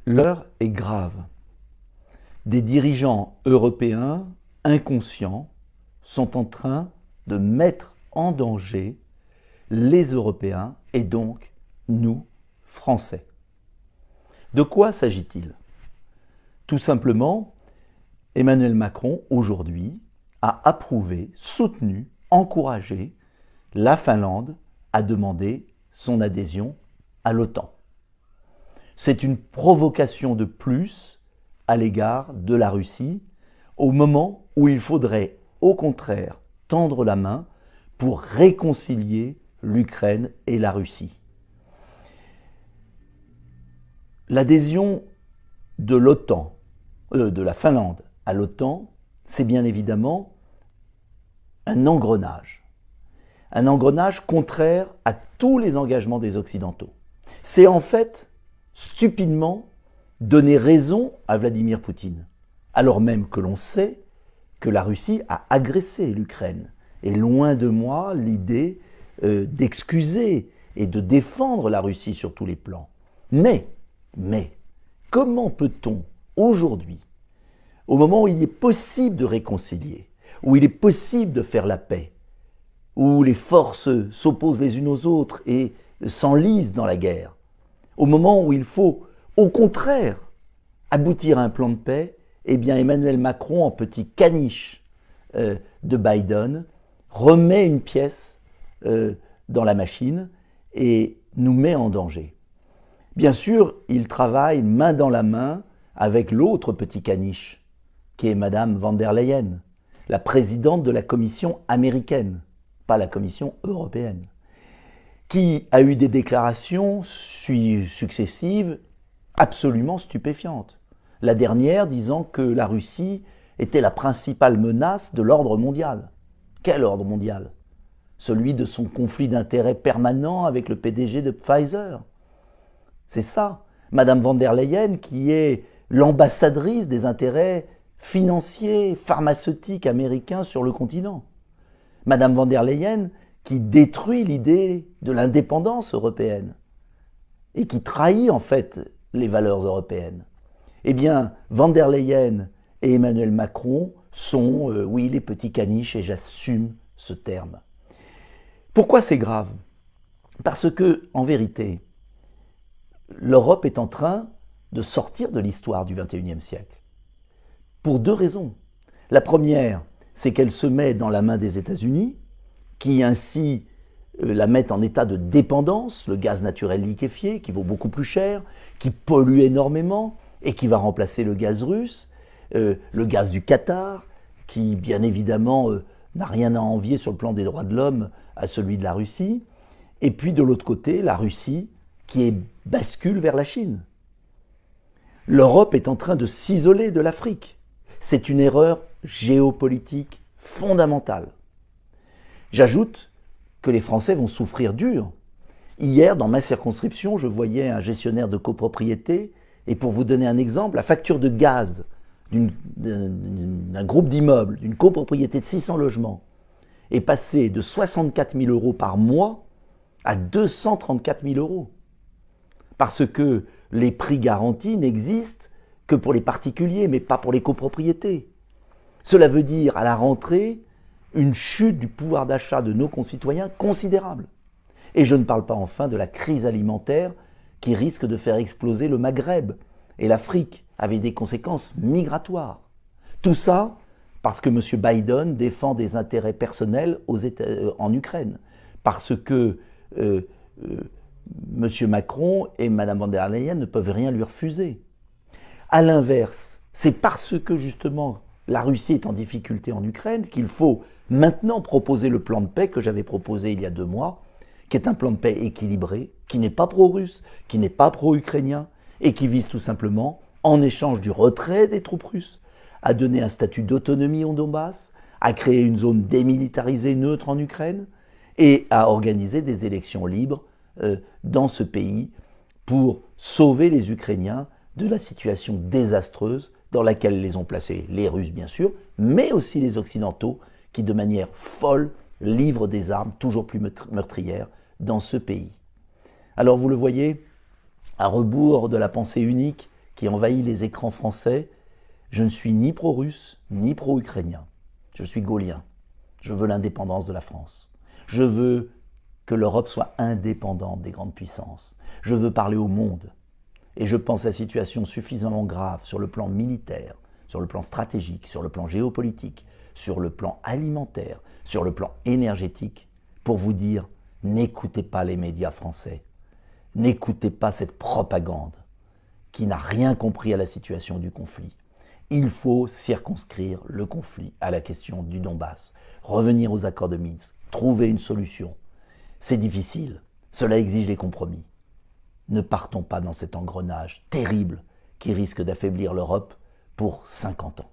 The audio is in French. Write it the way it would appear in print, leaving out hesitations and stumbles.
L'heure est grave. Des dirigeants européens inconscients sont en train de mettre en danger les Européens et donc nous, Français. De quoi s'agit-il? Tout simplement, Emmanuel Macron, aujourd'hui, a approuvé, soutenu, encouragé la Finlande à demander son adhésion à l'OTAN. C'est une provocation de plus à l'égard de la Russie, au moment où il faudrait, au contraire, tendre la main pour réconcilier l'Ukraine et la Russie. L'adhésion de l'OTAN, de la Finlande à l'OTAN, c'est bien évidemment un engrenage contraire à tous les engagements des Occidentaux. C'est en fait stupidement donner raison à Vladimir Poutine, alors même que l'on sait que la Russie a agressé l'Ukraine. Et loin de moi l'idée d'excuser et de défendre la Russie sur tous les plans. Mais, comment peut-on aujourd'hui, au moment où il est possible de réconcilier, où il est possible de faire la paix, où les forces s'opposent les unes aux autres et s'enlisent dans la guerre, au moment où il faut, au contraire, aboutir à un plan de paix, eh bien Emmanuel Macron, en petit caniche de Biden, remet une pièce dans la machine et nous met en danger. Bien sûr, il travaille main dans la main avec l'autre petit caniche, qui est Madame von der Leyen, la présidente de la Commission américaine, pas la Commission européenne, qui a eu des déclarations successives absolument stupéfiantes. La dernière disant que la Russie était la principale menace de l'ordre mondial. Quel ordre mondial? Celui de son conflit d'intérêts permanent avec le PDG de Pfizer. C'est ça. Madame von der Leyen, qui est l'ambassadrice des intérêts financiers, pharmaceutiques américains sur le continent. Madame von der Leyen, qui détruit l'idée de l'indépendance européenne et qui trahit en fait les valeurs européennes. Eh bien, von der Leyen et Emmanuel Macron sont, oui, les petits caniches, et j'assume ce terme. Pourquoi c'est grave? Parce que, en vérité, l'Europe est en train de sortir de l'histoire du XXIe siècle. Pour deux raisons. La première, c'est qu'elle se met dans la main des États-Unis, qui ainsi la mettent en état de dépendance, le gaz naturel liquéfié, qui vaut beaucoup plus cher, qui pollue énormément et qui va remplacer le gaz russe, le gaz du Qatar, qui bien évidemment n'a rien à envier sur le plan des droits de l'homme à celui de la Russie, et puis de l'autre côté, la Russie qui bascule vers la Chine. L'Europe est en train de s'isoler de l'Afrique. C'est une erreur géopolitique fondamentale. J'ajoute que les Français vont souffrir dur. Hier, dans ma circonscription, je voyais un gestionnaire de copropriété, et pour vous donner un exemple, la facture de gaz d'un groupe d'immeubles, d'une copropriété de 600 logements, est passée de 64 000 € par mois à 234 000 €. Parce que les prix garantis n'existent que pour les particuliers, mais pas pour les copropriétés. Cela veut dire, à la rentrée, une chute du pouvoir d'achat de nos concitoyens considérable. Et je ne parle pas enfin de la crise alimentaire qui risque de faire exploser le Maghreb et l'Afrique, avec des conséquences migratoires. Tout ça parce que M. Biden défend des intérêts personnels en Ukraine, parce que M. Macron et Mme von der Leyen ne peuvent rien lui refuser. À l'inverse, c'est parce que justement la Russie est en difficulté en Ukraine qu'il faut maintenant proposer le plan de paix que j'avais proposé il y a 2 mois, qui est un plan de paix équilibré, qui n'est pas pro-russe, qui n'est pas pro-ukrainien, et qui vise tout simplement, en échange du retrait des troupes russes, à donner un statut d'autonomie au Donbass, à créer une zone démilitarisée neutre en Ukraine, et à organiser des élections libres dans ce pays pour sauver les Ukrainiens de la situation désastreuse dans laquelle les ont placés les Russes bien sûr, mais aussi les Occidentaux qui de manière folle livrent des armes toujours plus meurtrières dans ce pays. Alors vous le voyez, à rebours de la pensée unique qui envahit les écrans français, je ne suis ni pro-russe, ni pro-ukrainien. Je suis gaulien. Je veux l'indépendance de la France. Je veux que l'Europe soit indépendante des grandes puissances. Je veux parler au monde. Et je pense la situation suffisamment grave sur le plan militaire, sur le plan stratégique, sur le plan géopolitique, sur le plan alimentaire, sur le plan énergétique, pour vous dire, n'écoutez pas les médias français. N'écoutez pas cette propagande qui n'a rien compris à la situation du conflit. Il faut circonscrire le conflit à la question du Donbass, revenir aux accords de Minsk, trouver une solution. C'est difficile, cela exige des compromis. Ne partons pas dans cet engrenage terrible qui risque d'affaiblir l'Europe pour 50 ans.